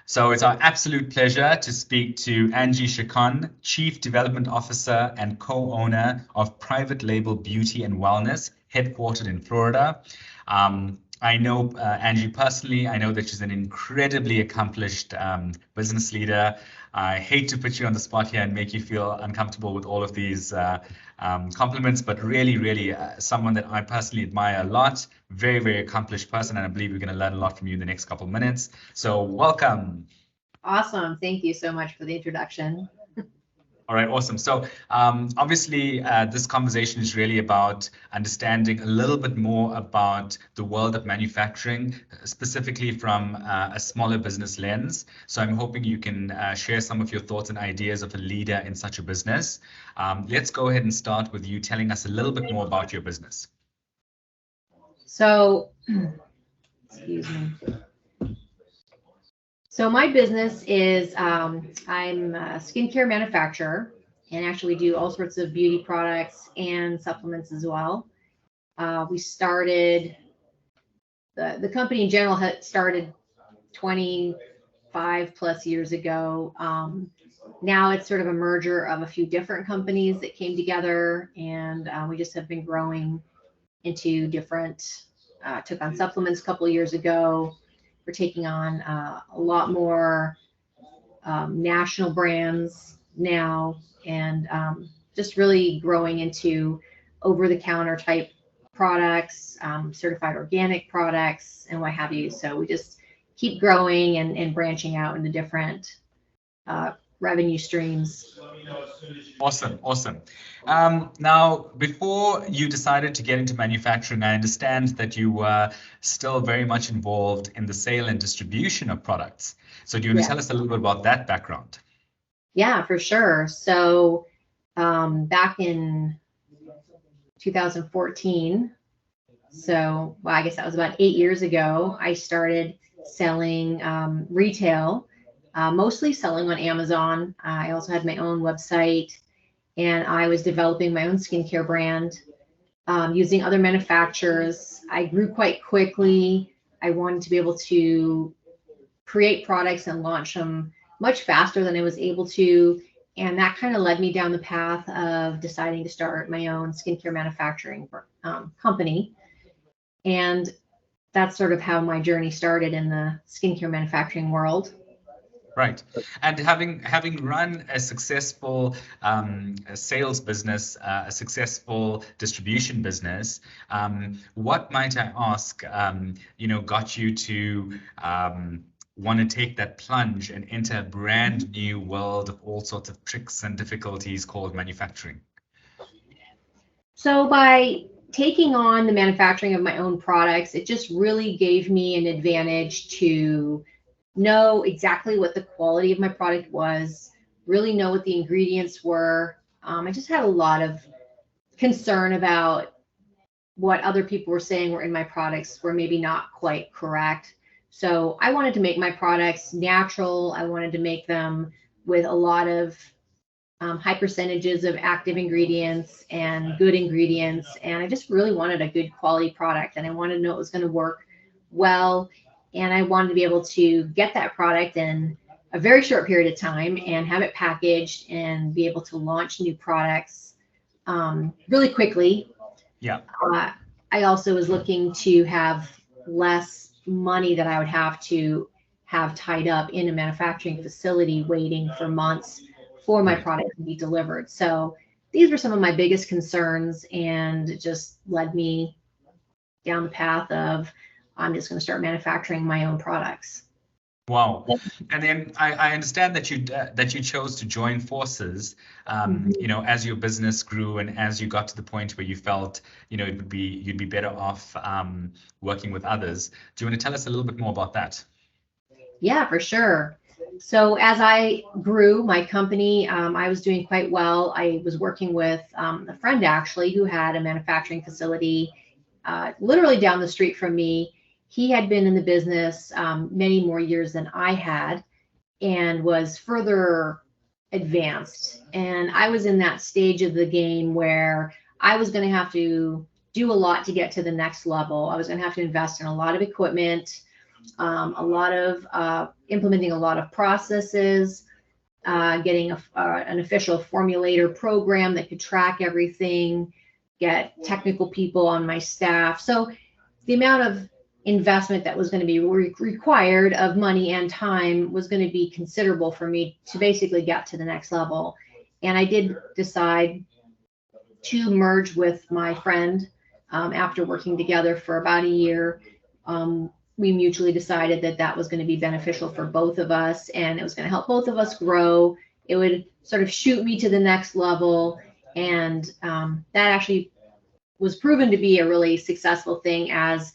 So it's our absolute pleasure to speak to Angie Chacon, Chief Development Officer and co-owner of Private Label Beauty and Wellness, headquartered in Florida. I know Angie personally. I know that she's an incredibly accomplished business leader. I hate to put you on the spot here and make you feel uncomfortable with all of these compliments, but really someone that I personally admire a lot. Very, very accomplished person, and I believe we're going to learn a lot from you in the next couple of minutes. So welcome. Awesome. Thank you so much for the introduction. All right, awesome. So obviously, this conversation is really about understanding a little bit more about the world of manufacturing, specifically from a smaller business lens. So I'm hoping you can share some of your thoughts and ideas of a leader in such a business. Let's go ahead and start with you telling us a little bit more about your business. So, excuse me. So my business is, I'm a skincare manufacturer, and actually do all sorts of beauty products and supplements as well. We started, the company in general had started 25 plus years ago. Now it's sort of a merger of a few different companies that came together, and we just have been growing into different, took on supplements a couple of years ago. We're taking on a lot more national brands now, and just really growing into over-the-counter type products, certified organic products, and what have you. So we just keep growing and branching out into different revenue streams. Awesome. Now, before you decided to get into manufacturing, I understand that you were still very much involved in the sale and distribution of products. So do you want to tell us a little bit about that background? Yeah, for sure. So back in 2014, so well, I guess that was about 8 years ago, I started selling retail. Mostly selling on Amazon. I also had my own website, and I was developing my own skincare brand using other manufacturers. I grew quite quickly. I wanted to be able to create products and launch them much faster than I was able to. And that kind of led me down the path of deciding to start my own skincare manufacturing company. And that's sort of how my journey started in the skincare manufacturing world. Right. And having run a successful sales business, a successful distribution business, what might I ask, got you to want to take that plunge and enter a brand new world of all sorts of tricks and difficulties called manufacturing? So by taking on the manufacturing of my own products, it just really gave me an advantage to know exactly what the quality of my product was, really know what the ingredients were. I just had a lot of concern about what other people were saying were in my products were maybe not quite correct. So I wanted to make my products natural. I wanted to make them with a lot of high percentages of active ingredients and good ingredients. And I just really wanted a good quality product, and I wanted to know it was going to work well. And I wanted to be able to get that product in a very short period of time and have it packaged and be able to launch new products really quickly. Yeah. I also was looking to have less money that I would have to have tied up in a manufacturing facility waiting for months for my product to be delivered. So these were some of my biggest concerns, and it just led me down the path of I'm just going to start manufacturing my own products. Wow. And then I understand that you chose to join forces, as your business grew and as you got to the point where you felt, you'd be better off working with others. Do you want to tell us a little bit more about that? Yeah, for sure. So as I grew my company, I was doing quite well. I was working with a friend actually who had a manufacturing facility literally down the street from me. He had been in the business many more years than I had and was further advanced. And I was in that stage of the game where I was going to have to do a lot to get to the next level. I was going to have to invest in a lot of equipment. a lot of implementing a lot of processes, getting an official formulator program that could track everything, get technical people on my staff. So the amount of investment that was going to be required of money and time was going to be considerable for me to basically get to the next level. And I did decide to merge with my friend after working together for about a year. We mutually decided that that was going to be beneficial for both of us, and it was going to help both of us grow. It would sort of shoot me to the next level, and that actually was proven to be a really successful thing, as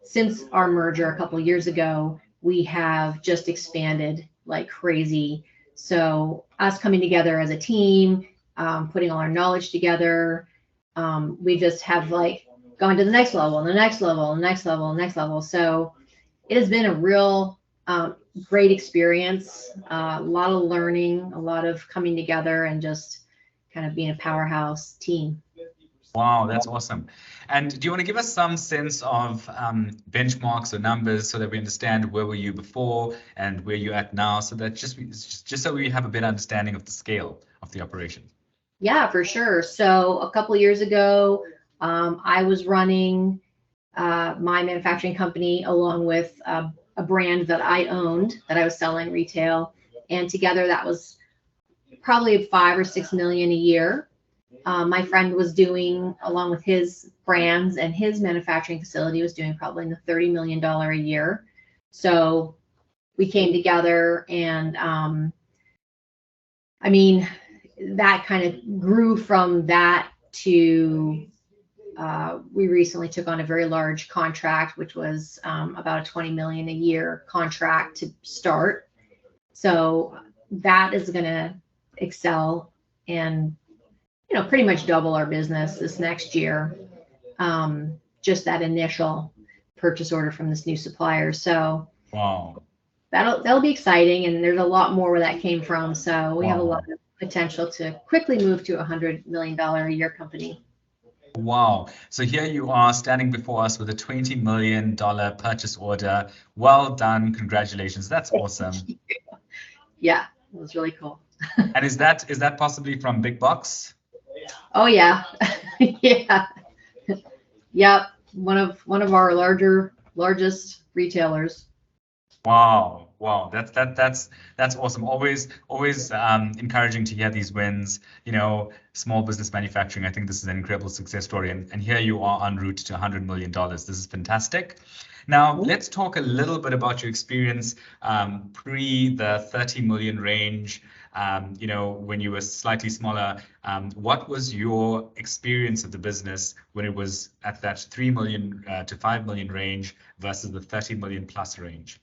since our merger a couple years ago, we have just expanded like crazy. So us coming together as a team, putting all our knowledge together, we just have like gone to the next level, and the next level, and next level, and next level. So it has been a real great experience, a lot of learning, a lot of coming together, and just kind of being a powerhouse team. Wow, that's awesome. And do you want to give us some sense of benchmarks or numbers so that we understand where were you before and where you're at now, so that just so we have a better understanding of the scale of the operation? Yeah, for sure. So a couple of years ago, I was running my manufacturing company along with a brand that I owned that I was selling retail, and together that was probably 5 or 6 million a year. My friend was doing, along with his brands and his manufacturing facility, was doing probably in the $30 million a year. So we came together, and I mean, that kind of grew from that to we recently took on a very large contract, which was about a 20 million a year contract to start. So that is going to excel and, you know, pretty much double our business this next year. Just that initial purchase order from this new supplier. So wow, that'll be exciting, and there's a lot more where that came from. So we have a lot of potential to quickly move to $100 million a year company. Wow. So here you are standing before us with a $20 million purchase order. Well done. Congratulations. That's awesome. Yeah, it was really cool. And is that possibly from Big Box? Oh yeah. Yeah. Yep. One of our largest retailers. Wow. Wow. That's awesome. Always encouraging to hear these wins, you know, small business manufacturing. I think this is an incredible success story. And here you are en route to $100 million. This is fantastic. Now, let's talk a little bit about your experience pre the 30 million range. You know, when you were slightly smaller, what was your experience of the business when it was at that 3 million to 5 million range versus the 30 million plus range?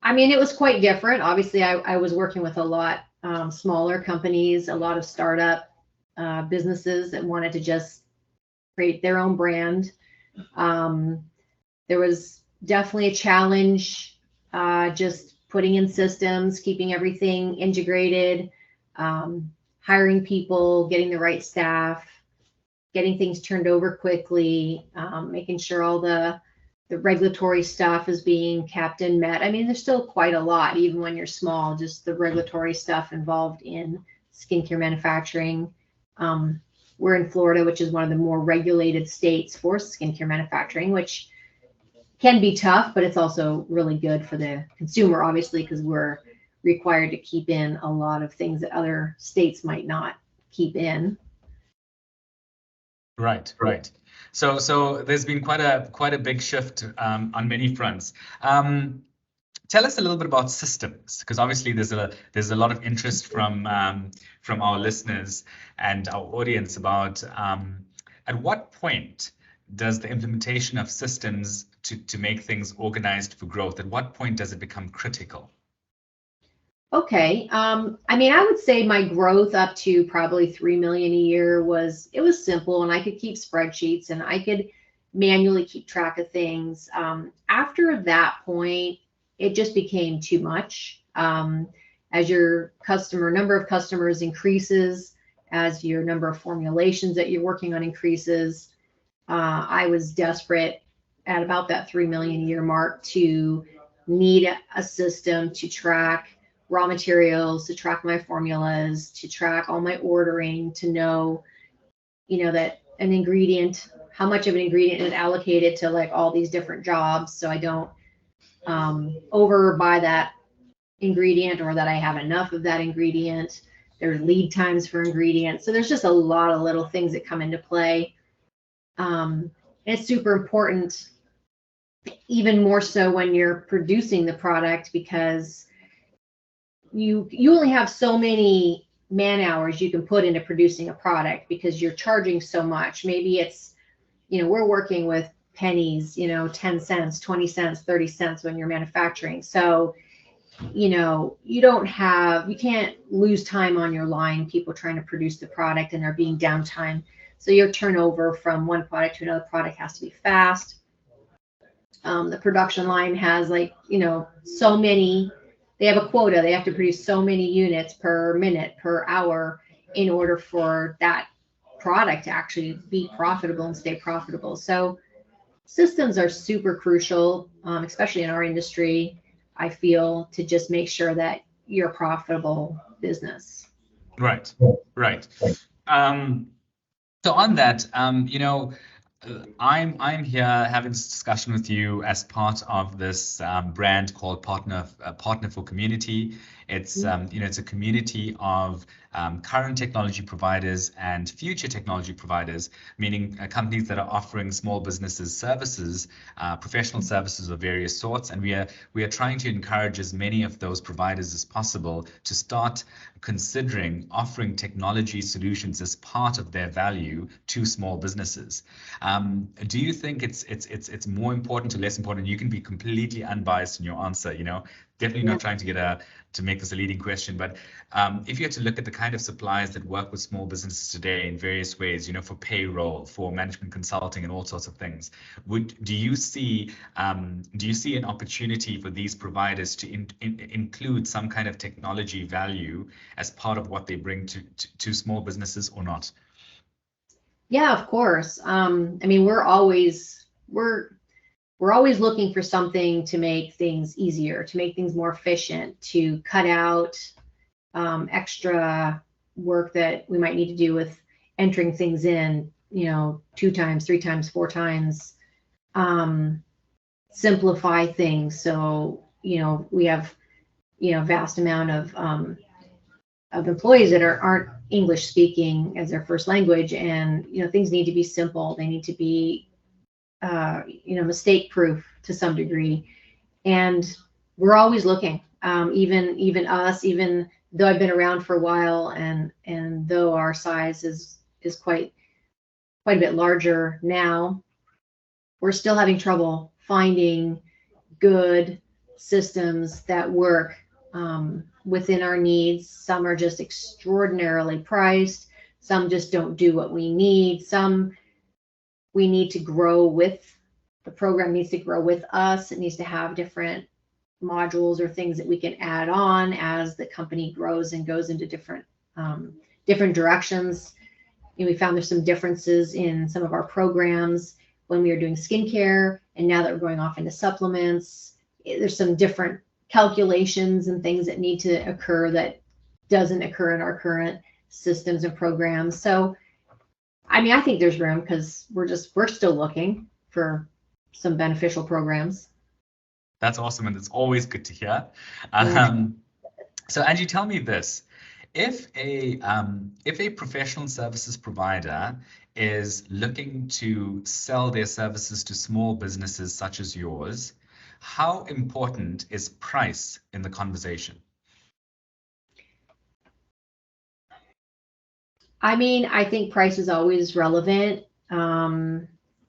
I mean, it was quite different. Obviously, I was working with a lot smaller companies, a lot of startup businesses that wanted to just create their own brand. There was definitely a challenge just putting in systems, keeping everything integrated, hiring people, getting the right staff, getting things turned over quickly, making sure all the regulatory stuff is being kept and met. I mean, there's still quite a lot, even when you're small, just the regulatory stuff involved in skincare manufacturing. We're in Florida, which is one of the more regulated states for skincare manufacturing, which can be tough, but it's also really good for the consumer, obviously, because we're required to keep in a lot of things that other states might not keep in. Right, right. So there's been quite a big shift on many fronts. Tell us a little bit about systems, because obviously there's a lot of interest from our listeners and our audience about at what point does the implementation of systems to make things organized for growth, at what point does it become critical? Okay. I mean, I would say my growth up to probably 3 million a year was simple, and I could keep spreadsheets and I could manually keep track of things. After that point, it just became too much. As your number of customers increases, as your number of formulations that you're working on increases, I was desperate at about that 3 million a year mark to need a system to track raw materials, to track my formulas, to track all my ordering, to know, that an ingredient, how much of an ingredient is allocated to like all these different jobs, so I don't over buy that ingredient, or that I have enough of that ingredient. There's lead times for ingredients. So there's just a lot of little things that come into play. It's super important, even more so when you're producing the product, because you only have so many man hours you can put into producing a product, because you're charging so much. Maybe it's, we're working with pennies, 10 cents, 20 cents, 30 cents when you're manufacturing. So, you can't lose time on your line, people trying to produce the product, and there being downtime. So your turnover from one product to another product has to be fast. The production line has so many, they have a quota, they have to produce so many units per minute, per hour, in order for that product to actually be profitable and stay profitable. So systems are super crucial, especially in our industry, I feel, to just make sure that you're a profitable business. Right. So on that, I'm here having this discussion with you as part of this brand called Partner for Community. It's it's a community of current technology providers and future technology providers, meaning companies that are offering small businesses services, professional services of various sorts, and we are trying to encourage as many of those providers as possible to start considering offering technology solutions as part of their value to small businesses. Do you think it's more important or less important? You can be completely unbiased in your answer. Definitely not trying to make this a leading question, but if you had to look at the kind of suppliers that work with small businesses today in various ways, for payroll, for management consulting, and all sorts of things, do you see an opportunity for these providers to include some kind of technology value as part of what they bring to small businesses, or not? Yeah, of course. We're always looking for something to make things easier, to make things more efficient, to cut out extra work that we might need to do with entering things in, 2 times, 3 times, 4 times, simplify things. So, we have, vast amount of employees that aren't English speaking as their first language, and things need to be simple. They need to be mistake proof to some degree, and we're always looking. Even us, even though I've been around for a while, and though our size is quite a bit larger now, we're still having trouble finding good systems that work within our needs. Some are just extraordinarily priced. Some just don't do what we need. Some we need to grow with. The program needs to grow with us. It needs to have different modules or things that we can add on as the company grows and goes into different directions. We found there's some differences in some of our programs when we were doing skincare, and now that we're going off into supplements, there's some different calculations and things that need to occur that doesn't occur in our current systems and programs. So, I think there's room, because we're still looking for some beneficial programs. That's awesome, and it's always good to hear. So Angie, tell me this: if a professional services provider is looking to sell their services to small businesses such as yours, how important is price in the conversation? I think price is always relevant.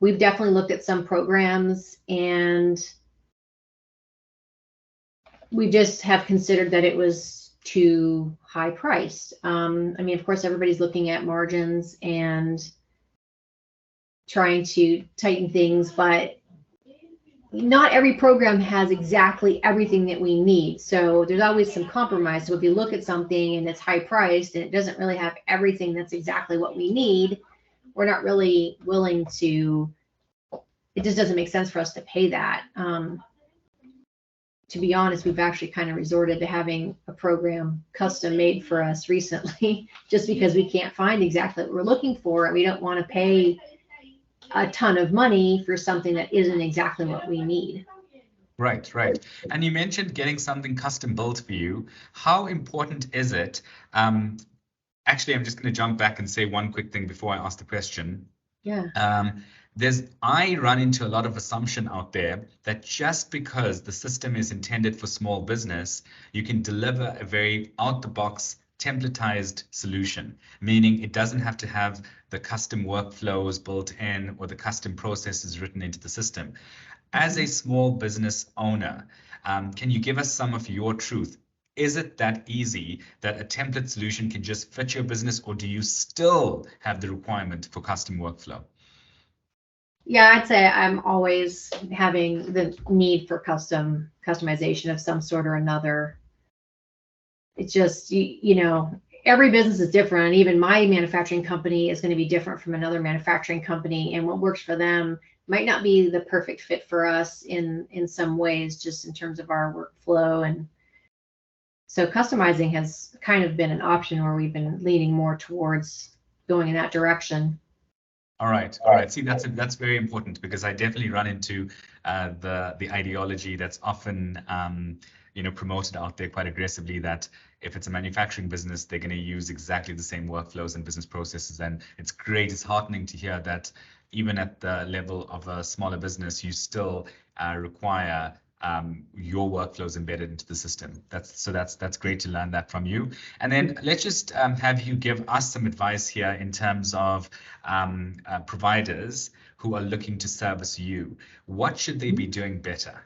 We've definitely looked at some programs, and we just have considered that it was too high priced. Of course, everybody's looking at margins and trying to tighten things, but not every program has exactly everything that we need. So there's always some compromise. So if you look at something and it's high priced and it doesn't really have everything that's exactly what we need, we're not really willing to it just doesn't make sense for us to pay that. To be honest, we've actually kind of resorted to having a program custom made for us recently, just because we can't find exactly what we're looking for, and we don't want to pay a ton of money for something that isn't exactly what we need. Right, right. And you mentioned getting something custom built for you. How important is it? Actually, I'm just going to jump back and say one quick thing before I ask the question. Yeah. I run into a lot of assumption out there that just because the system is intended for small business, you can deliver a very out-the-box templatized solution, meaning it doesn't have to have the custom workflows built in or the custom processes written into the system. As a small business owner, can you give us some of your truth? Is it that easy that a template solution can just fit your business, or do you still have the requirement for custom workflow? Yeah, I'd say I'm always having the need for customization of some sort or another. It's just, you know, every business is different. And even my manufacturing company is going to be different from another manufacturing company. And what works for them might not be the perfect fit for us in some ways, just in terms of our workflow. And so customizing has kind of been an option where we've been leaning more towards going in that direction. All right, all right. See, that's very important, because I definitely run into the ideology that's often promoted out there quite aggressively, that if it's a manufacturing business, they're going to use exactly the same workflows and business processes. And it's great, it's heartening to hear that even at the level of a smaller business, you still require your workflows embedded into the system. That's great to learn that from you. And then let's just have you give us some advice here in terms of providers who are looking to service you. What should they be doing better?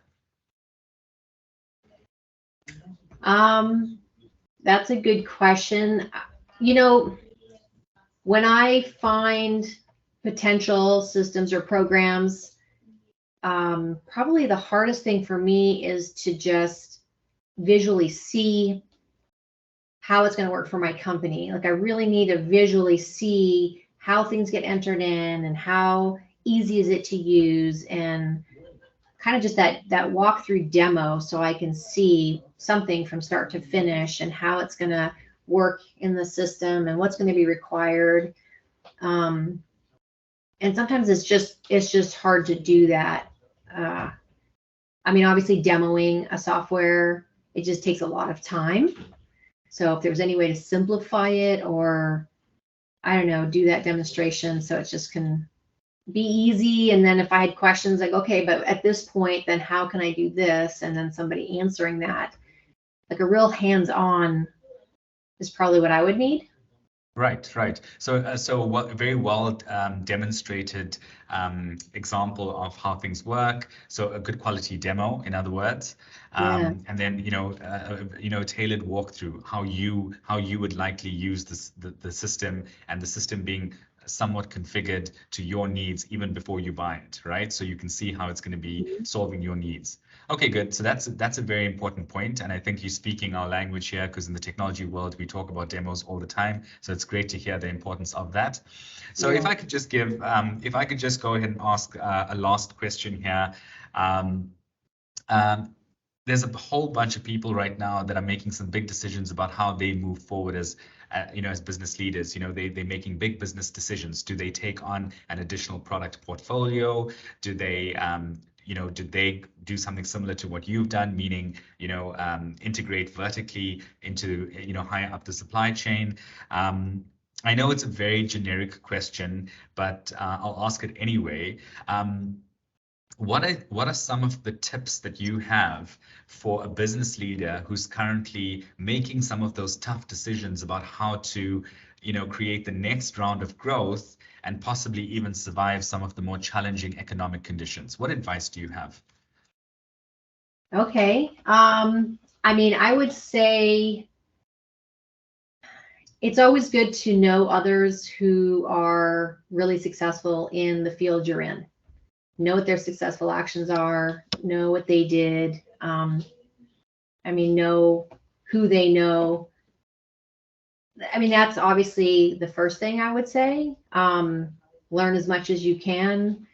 That's a good question. You know, when I find potential systems or programs, probably the hardest thing for me is to just visually see how it's going to work for my company. Like, I really need to visually see how things get entered in and how easy is it to use, and kind of just that walkthrough demo, so I can see something from start to finish and how it's going to work in the system and what's going to be required. And sometimes it's just hard to do that. I mean, obviously demoing a software, it just takes a lot of time. So if there's any way to simplify it, or I don't know, do that demonstration so it just can be easy. And then if I had questions, like, okay, but at this point, then how can I do this? And then somebody answering that, like a real hands-on is probably what I would need. Right, right. So what very well demonstrated example of how things work. So a good quality demo, in other words, Yeah. and then tailored walkthrough how you would likely use the system, and the system being somewhat configured to your needs even before you buy it, right? So you can see how it's going to be solving your needs. Okay, good. So that's a very important point, and I think you're speaking our language here, because in the technology world we talk about demos all the time. So it's great to hear the importance of that. So if I could just go ahead and ask a last question here. There's a whole bunch of people right now that are making some big decisions about how they move forward as as business leaders. They're making big business decisions. Do they take on an additional product portfolio? Do they did they do something similar to what you've done, meaning, integrate vertically into, higher up the supply chain? I know it's a very generic question, but I'll ask it anyway. What are some of the tips that you have for a business leader who's currently making some of those tough decisions about how to, create the next round of growth and possibly even survive some of the more challenging economic conditions? What advice do you have? Okay. I mean, I would say it's always good to know others who are really successful in the field you're in. Know what their successful actions are, know what they did. Know who they know. I mean, that's obviously the first thing I would say. Learn as much as you can.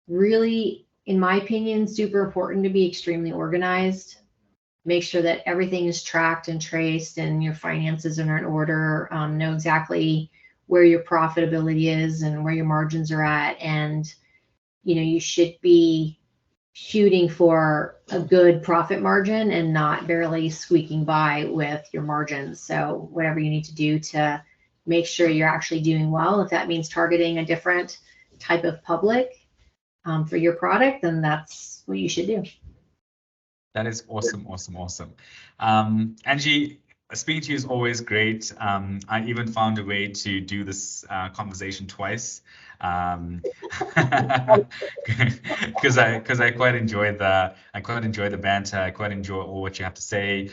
really, in my opinion, super important to be extremely organized. Make sure that everything is tracked and traced and your finances are in order. Know exactly where your profitability is and where your margins are at. And, you should be shooting for a good profit margin and not barely squeaking by with your margins. So whatever you need to do to make sure you're actually doing well, if that means targeting a different type of public for your product, then that's what you should do. That is awesome, awesome, awesome. Angie, speaking to you is always great. I even found a way to do this conversation twice because I quite enjoy the banter. I quite enjoy all what you have to say.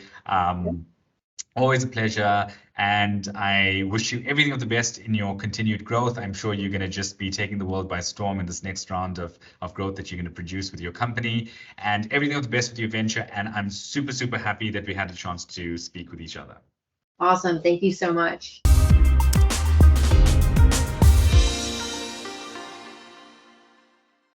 Always a pleasure, and I wish you everything of the best in your continued growth. I'm sure you're going to just be taking the world by storm in this next round of growth that you're going to produce with your company, and everything of the best with your venture. And I'm super, super happy that we had a chance to speak with each other. Awesome. Thank you so much.